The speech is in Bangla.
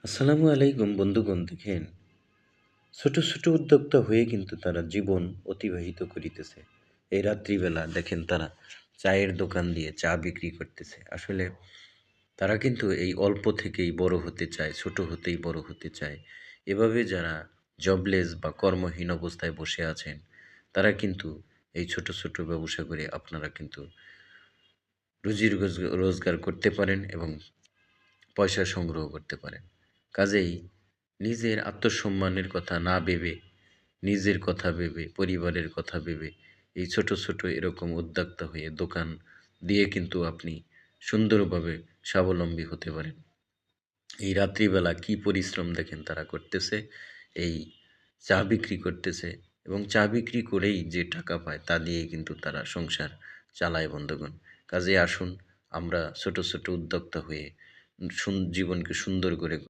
আসসালামু আলাইকুম বন্ধুগণ, দেখেন ছোট ছোট উদ্যোক্তা হয়ে কিন্তু তারা জীবন অতিবাহিত করিতেছে। এই রাত্রিবেলা দেখেন তারা চায়ের দোকান দিয়ে চা বিক্রি করতেছে। আসলে তারা কিন্তু এই অল্প থেকেই বড় হতে চায়, ছোট হতেই বড় হতে চায়। এভাবে যারা জবলেস বা কর্মহীন অবস্থায় বসে আছেন, তারা কিন্তু এই ছোট ছোট ব্যবসা করে আপনারা কিন্তু রোজগার করতে পারেন এবং পয়সা সংগ্রহ করতে পারেন। কাজেই নিজের আত্মসম্মানের কথা না ভেবে, নিজের কথা ভেবে, পরিবারের কথা ভেবে এই ছোট ছোট এরকম উদ্যোক্তা হয়ে দোকান দিয়ে কিন্তু আপনি সুন্দরভাবে স্বাবলম্বী হতে পারেন। এই রাত্রিবেলা কি পরিশ্রম দেখেন তারা করতেছে, এই চা বিক্রি করতেছে এবং চা বিক্রি করেই যে টাকা পায় তা দিয়েই কিন্তু তারা সংসার চালায় বন্ধুগণ। কাজেই আসুন আমরা ছোট ছোট উদ্যোক্তা হয়ে জীবনকে সুন্দর করে